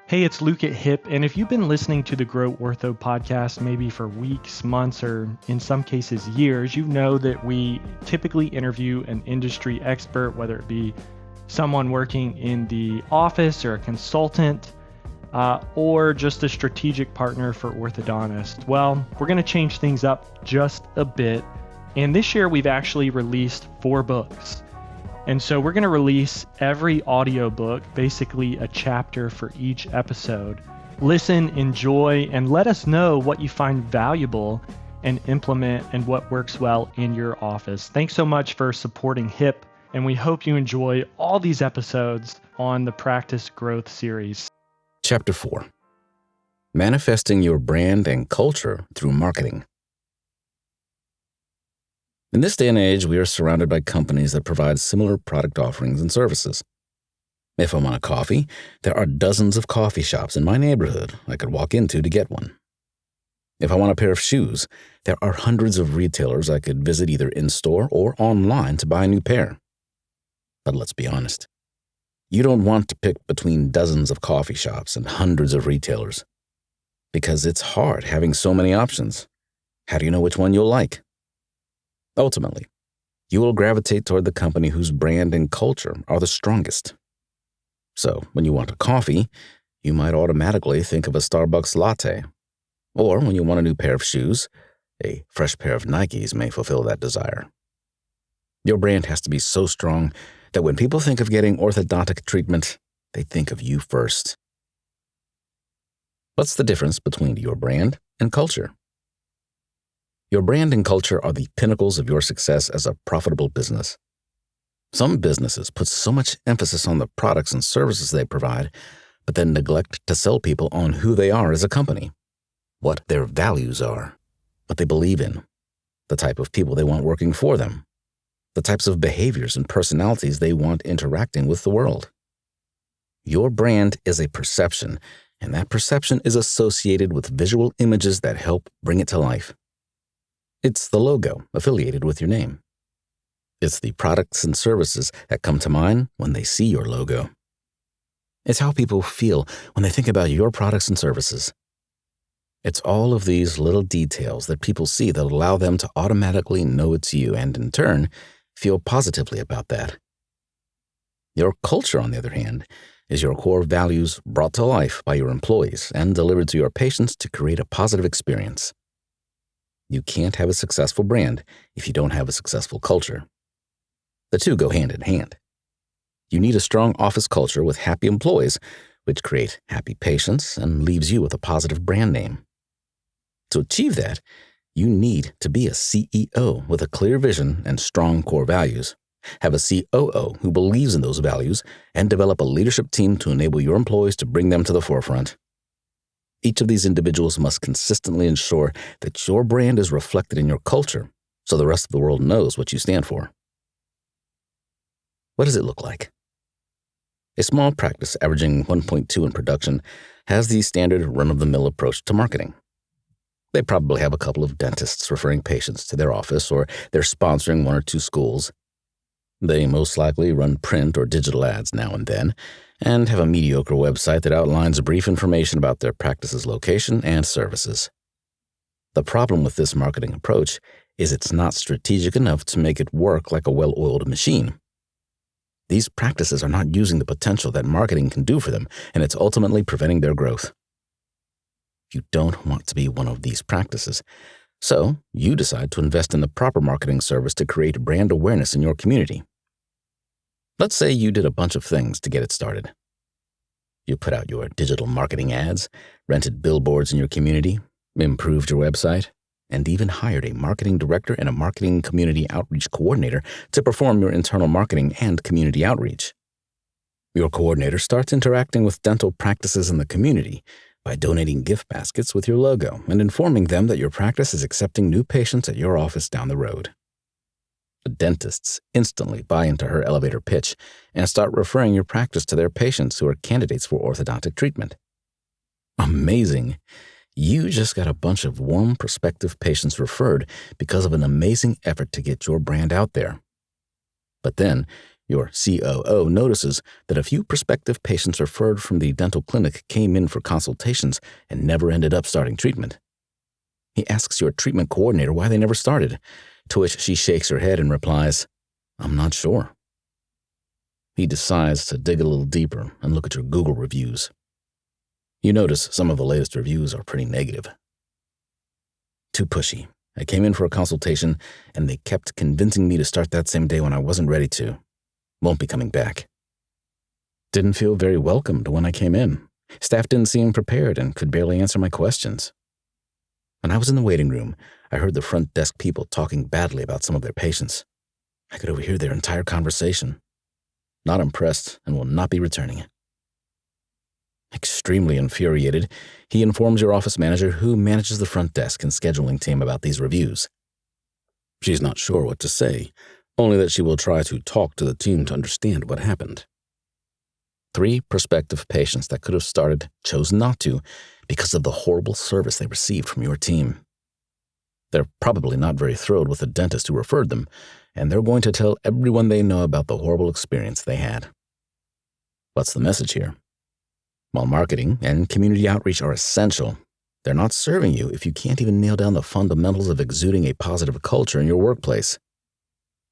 Hey, it's Luke at Hip, and if you've been listening to the Grow Ortho podcast maybe for weeks, months, or in some cases years, you know that we typically interview an industry expert, whether it be someone working in the office or a consultant, or just a strategic partner for orthodontists. Well, we're going to change things up just a bit, and this year we've actually released 4 books. And so we're going to release every audiobook, basically a chapter for each episode. Listen, enjoy, and let us know what you find valuable and implement and what works well in your office. Thanks so much for supporting HIP, and we hope you enjoy all these episodes on the Practice Growth series. Chapter 4. Manifesting your brand and culture through marketing. In this day and age, we are surrounded by companies that provide similar product offerings and services. If I want a coffee, there are dozens of coffee shops in my neighborhood I could walk into to get one. If I want a pair of shoes, there are hundreds of retailers I could visit either in-store or online to buy a new pair. But let's be honest. You don't want to pick between dozens of coffee shops and hundreds of retailers. Because it's hard having so many options. How do you know which one you'll like? Ultimately, you will gravitate toward the company whose brand and culture are the strongest. So, when you want a coffee, you might automatically think of a Starbucks latte. Or when you want a new pair of shoes, a fresh pair of Nikes may fulfill that desire. Your brand has to be so strong that when people think of getting orthodontic treatment, they think of you first. What's the difference between your brand and culture? Your brand and culture are the pinnacles of your success as a profitable business. Some businesses put so much emphasis on the products and services they provide, but then neglect to sell people on who they are as a company, what their values are, what they believe in, the type of people they want working for them, the types of behaviors and personalities they want interacting with the world. Your brand is a perception, and that perception is associated with visual images that help bring it to life. It's the logo affiliated with your name. It's the products and services that come to mind when they see your logo. It's how people feel when they think about your products and services. It's all of these little details that people see that allow them to automatically know it's you and, in turn, feel positively about that. Your culture, on the other hand, is your core values brought to life by your employees and delivered to your patients to create a positive experience. You can't have a successful brand if you don't have a successful culture. The two go hand in hand. You need a strong office culture with happy employees, which create happy patients and leaves you with a positive brand name. To achieve that, you need to be a CEO with a clear vision and strong core values, have a COO who believes in those values, and develop a leadership team to enable your employees to bring them to the forefront. Each of these individuals must consistently ensure that your brand is reflected in your culture so the rest of the world knows what you stand for. What does it look like? A small practice averaging 1.2 in production has the standard run-of-the-mill approach to marketing. They probably have a couple of dentists referring patients to their office, or they're sponsoring 1 or 2 schools. They most likely run print or digital ads now and then, and have a mediocre website that outlines brief information about their practice's location and services. The problem with this marketing approach is it's not strategic enough to make it work like a well-oiled machine. These practices are not using the potential that marketing can do for them, and it's ultimately preventing their growth. You don't want to be one of these practices, so you decide to invest in the proper marketing service to create brand awareness in your community. Let's say you did a bunch of things to get it started. You put out your digital marketing ads, rented billboards in your community, improved your website, and even hired a marketing director and a marketing community outreach coordinator to perform your internal marketing and community outreach. Your coordinator starts interacting with dental practices in the community by donating gift baskets with your logo and informing them that your practice is accepting new patients at your office down the road. The dentists instantly buy into her elevator pitch and start referring your practice to their patients who are candidates for orthodontic treatment. Amazing! You just got a bunch of warm prospective patients referred because of an amazing effort to get your brand out there. But then, Your COO notices that a few prospective patients referred from the dental clinic came in for consultations and never ended up starting treatment. He asks your treatment coordinator why they never started, to which she shakes her head and replies, "I'm not sure." He decides to dig a little deeper and look at your Google reviews. You notice some of the latest reviews are pretty negative. Too pushy. I came in for a consultation, and they kept convincing me to start that same day when I wasn't ready to. Won't be coming back. Didn't feel very welcomed when I came in. Staff didn't seem prepared and could barely answer my questions. When I was in the waiting room, I heard the front desk people talking badly about some of their patients. I could overhear their entire conversation. Not impressed and will not be returning. Extremely infuriated, he informs your office manager, who manages the front desk and scheduling team, about these reviews. She's not sure what to say, only that she will try to talk to the team to understand what happened. 3 prospective patients that could have started chose not to because of the horrible service they received from your team. They're probably not very thrilled with the dentist who referred them, and they're going to tell everyone they know about the horrible experience they had. What's the message here? While marketing and community outreach are essential, they're not serving you if you can't even nail down the fundamentals of exuding a positive culture in your workplace.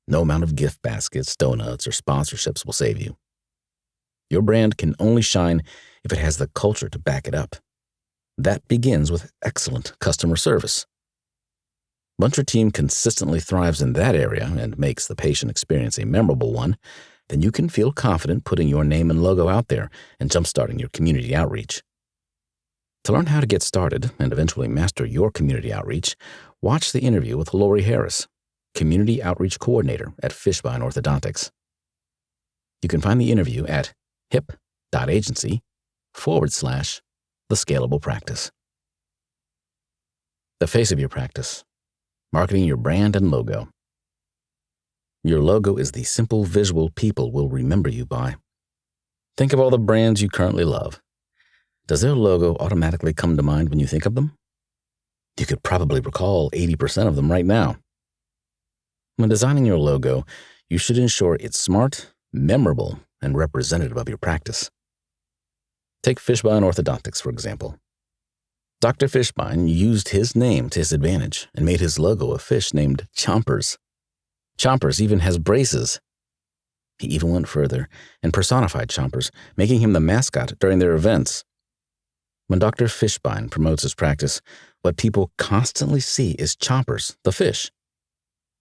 No amount of gift baskets, donuts, or sponsorships will save you. Your brand can only shine if it has the culture to back it up. That begins with excellent customer service. Once your team consistently thrives in that area and makes the patient experience a memorable one, then you can feel confident putting your name and logo out there and jumpstarting your community outreach. To learn how to get started and eventually master your community outreach, watch the interview with Lori Harris, Community Outreach Coordinator at Fishbein Orthodontics. You can find the interview at hip.agency/the Scalable Practice. The face of your practice. Marketing your brand and logo. Your logo is the simple visual people will remember you by. Think of all the brands you currently love. Does their logo automatically come to mind when you think of them? You could probably recall 80% of them right now. When designing your logo, you should ensure it's smart, memorable, and representative of your practice. Take Fishbein Orthodontics, for example. Dr. Fishbein used his name to his advantage and made his logo a fish named Chompers. Chompers even has braces. He even went further and personified Chompers, making him the mascot during their events. When Dr. Fishbein promotes his practice, what people constantly see is Chompers, the fish.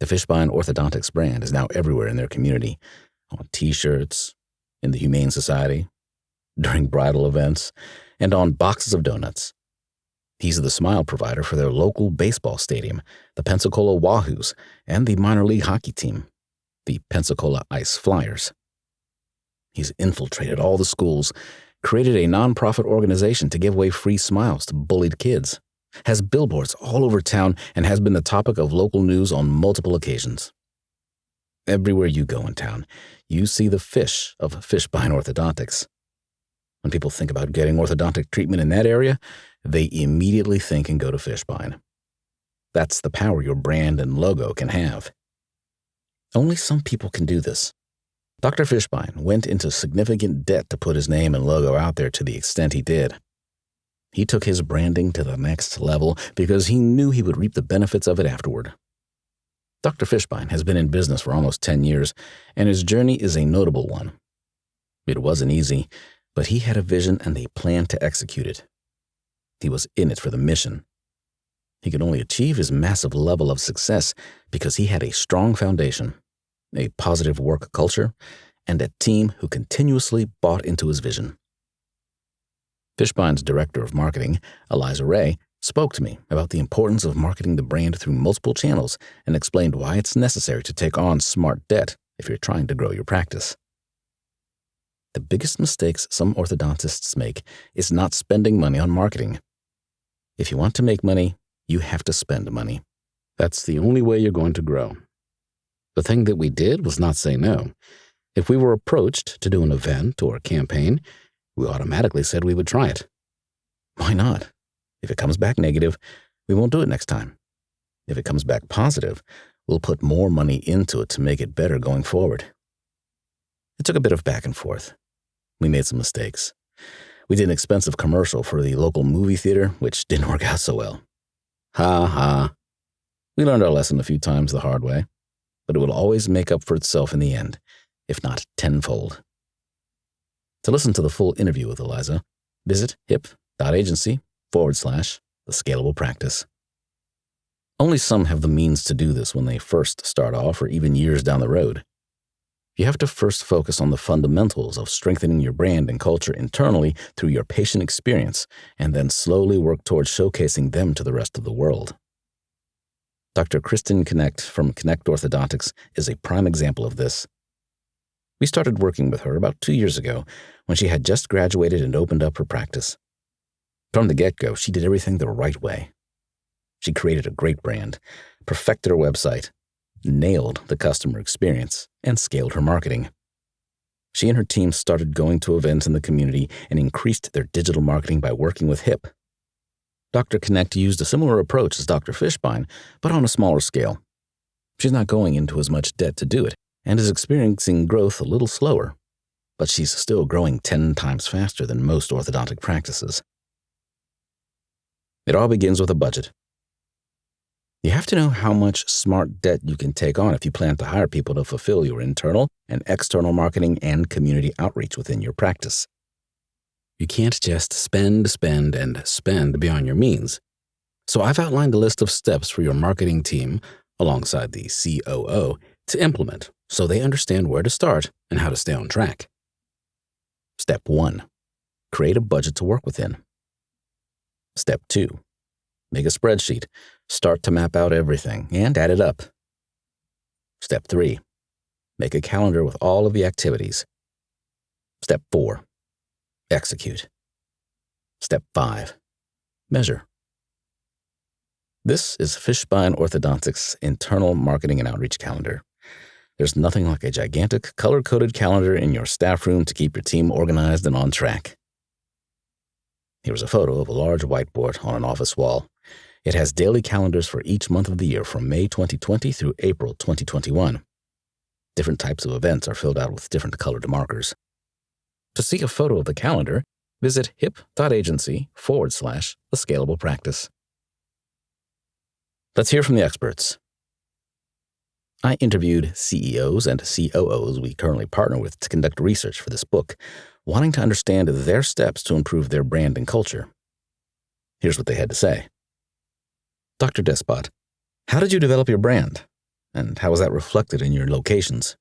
The Fishbein Orthodontics brand is now everywhere in their community, on T-shirts, in the Humane Society, during bridal events, and on boxes of donuts. He's the smile provider for their local baseball stadium, the Pensacola Wahoos, and the minor league hockey team, the Pensacola Ice Flyers. He's infiltrated all the schools, created a nonprofit organization to give away free smiles to bullied kids, has billboards all over town, and has been the topic of local news on multiple occasions. Everywhere you go in town, you see the fish of Fishbein Orthodontics. When people think about getting orthodontic treatment in that area, they immediately think and go to Fishbein. That's the power your brand and logo can have. Only some people can do this. Dr. Fishbein went into significant debt to put his name and logo out there to the extent he did. He took his branding to the next level because he knew he would reap the benefits of it afterward. Dr. Fishbein has been in business for almost 10 years, and his journey is a notable one. It wasn't easy, but he had a vision and a plan to execute it. He was in it for the mission. He could only achieve his massive level of success because he had a strong foundation, a positive work culture, and a team who continuously bought into his vision. Fishbein's director of marketing, Eliza Ray, spoke to me about the importance of marketing the brand through multiple channels and explained why it's necessary to take on smart debt if you're trying to grow your practice. The biggest mistakes some orthodontists make is not spending money on marketing. If you want to make money, you have to spend money. That's the only way you're going to grow. The thing that we did was not say no. If we were approached to do an event or a campaign, we automatically said we would try it. Why not? If it comes back negative, we won't do it next time. If it comes back positive, we'll put more money into it to make it better going forward. It took a bit of back and forth. We made some mistakes. We did an expensive commercial for the local movie theater, which didn't work out so well. Ha ha. We learned our lesson a few times the hard way, but it will always make up for itself in the end, if not tenfold. To listen to the full interview with Eliza, visit hip.agency/the Scalable Practice. Only some have the means to do this when they first start off or even years down the road. You have to first focus on the fundamentals of strengthening your brand and culture internally through your patient experience, and then slowly work towards showcasing them to the rest of the world. Dr. Kristen Connect from Connect Orthodontics is a prime example of this. We started working with her about 2 years ago when she had just graduated and opened up her practice. From the get-go, she did everything the right way. She created a great brand, perfected her website, nailed the customer experience, and scaled her marketing. She and her team started going to events in the community and increased their digital marketing by working with HIP. Dr. Connect used a similar approach as Dr. Fishbein, but on a smaller scale. She's not going into as much debt to do it, and is experiencing growth a little slower, but she's still growing 10 times faster than most orthodontic practices. It all begins with a budget. You have to know how much smart debt you can take on if you plan to hire people to fulfill your internal and external marketing and community outreach within your practice. You can't just spend beyond your means. So I've outlined a list of steps for your marketing team, alongside the COO, to implement so they understand where to start and how to stay on track. Step 1. Create a budget to work within. Step 2. Make a spreadsheet. Start to map out everything and add it up. Step 3. Make a calendar with all of the activities. Step 4. Execute. Step 5. Measure. This is Fishbein Orthodontics' internal marketing and outreach calendar. There's nothing like a gigantic, color-coded calendar in your staff room to keep your team organized and on track. Here's a photo of a large whiteboard on an office wall. It has daily calendars for each month of the year from May 2020 through April 2021. Different types of events are filled out with different colored markers. To see a photo of the calendar, visit hip.agency/the Scalable Practice. Let's hear from the experts. I interviewed CEOs and COOs we currently partner with to conduct research for this book, wanting to understand their steps to improve their brand and culture. Here's what they had to say. Dr. Despot, how did you develop your brand? And how was that reflected in your locations?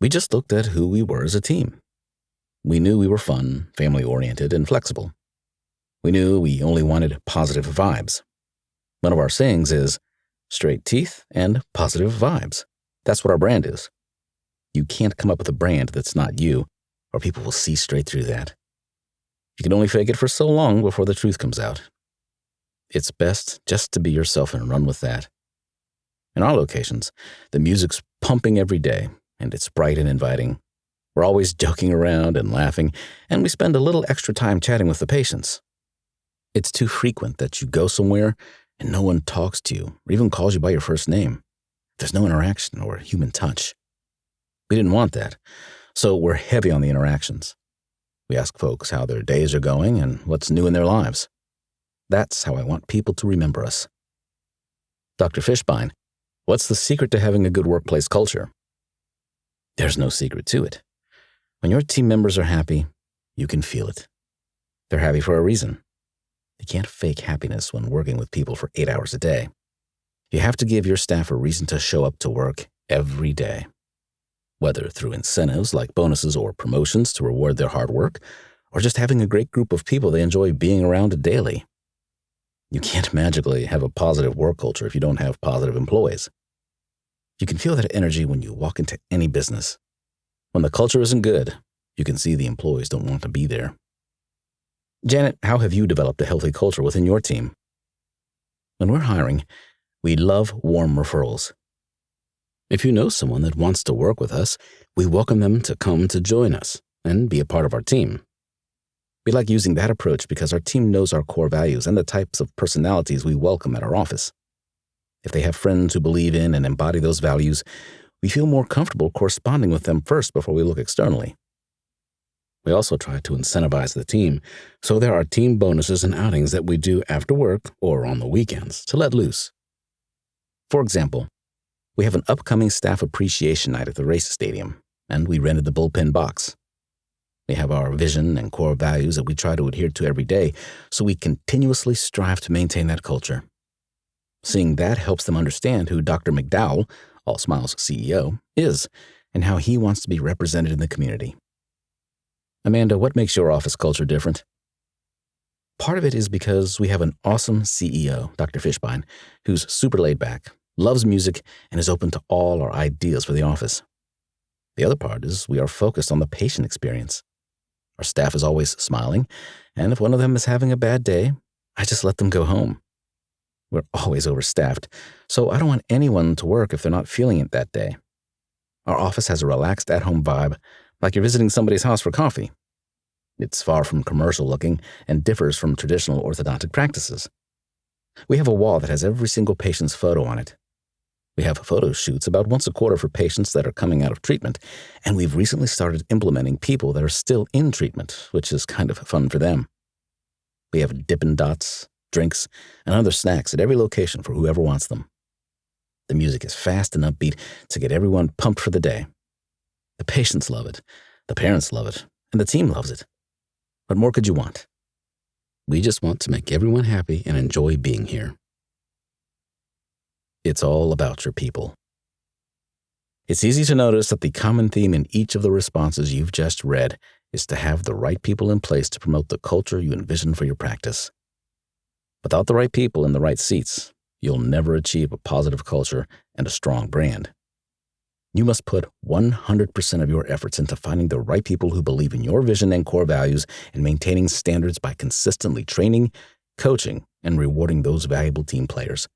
We just looked at who we were as a team. We knew we were fun, family-oriented, and flexible. We knew we only wanted positive vibes. One of our sayings is, straight teeth and positive vibes. That's what our brand is. You can't come up with a brand that's not you, or people will see straight through that. You can only fake it for so long before the truth comes out. It's best just to be yourself and run with that. In our locations, the music's pumping every day, and it's bright and inviting. We're always joking around and laughing, and we spend a little extra time chatting with the patients. It's too frequent that you go somewhere and no one talks to you or even calls you by your first name. There's no interaction or human touch. We didn't want that, so we're heavy on the interactions. We ask folks how their days are going and what's new in their lives. That's how I want people to remember us. Dr. Fishbein, what's the secret to having a good workplace culture? There's no secret to it. When your team members are happy, you can feel it. They're happy for a reason. You can't fake happiness when working with people for 8 hours a day. You have to give your staff a reason to show up to work every day. Whether through incentives like bonuses or promotions to reward their hard work, or just having a great group of people they enjoy being around daily. You can't magically have a positive work culture if you don't have positive employees. You can feel that energy when you walk into any business. When the culture isn't good, you can see the employees don't want to be there. Janet, how have you developed a healthy culture within your team? When we're hiring, we love warm referrals. If you know someone that wants to work with us, we welcome them to come to join us and be a part of our team. We like using that approach because our team knows our core values and the types of personalities we welcome at our office. If they have friends who believe in and embody those values, we feel more comfortable corresponding with them first before we look externally. We also try to incentivize the team, so there are team bonuses and outings that we do after work or on the weekends to let loose. For example, we have an upcoming staff appreciation night at the race stadium, and we rented the bullpen box. We have our vision and core values that we try to adhere to every day, so we continuously strive to maintain that culture. Seeing that helps them understand who Dr. McDowell, All Smiles CEO, is, and how he wants to be represented in the community. Amanda, what makes your office culture different? Part of it is because we have an awesome CEO, Dr. Fishbein, who's super laid back, loves music, and is open to all our ideas for the office. The other part is we are focused on the patient experience. Our staff is always smiling, and if one of them is having a bad day, I just let them go home. We're always overstaffed, so I don't want anyone to work if they're not feeling it that day. Our office has a relaxed at-home vibe, like you're visiting somebody's house for coffee. It's far from commercial looking and differs from traditional orthodontic practices. We have a wall that has every single patient's photo on it. We have photo shoots about once a quarter for patients that are coming out of treatment, and we've recently started implementing people that are still in treatment, which is kind of fun for them. We have Dippin' Dots, drinks, and other snacks at every location for whoever wants them. The music is fast and upbeat to get everyone pumped for the day. The patients love it, the parents love it, and the team loves it. What more could you want? We just want to make everyone happy and enjoy being here. It's all about your people. It's easy to notice that the common theme in each of the responses you've just read is to have the right people in place to promote the culture you envision for your practice. Without the right people in the right seats, you'll never achieve a positive culture and a strong brand. You must put 100% of your efforts into finding the right people who believe in your vision and core values and maintaining standards by consistently training, coaching, and rewarding those valuable team players.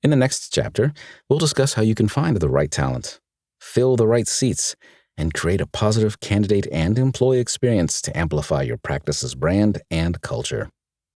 In the next chapter, we'll discuss how you can find the right talent, fill the right seats, and create a positive candidate and employee experience to amplify your practice's brand and culture.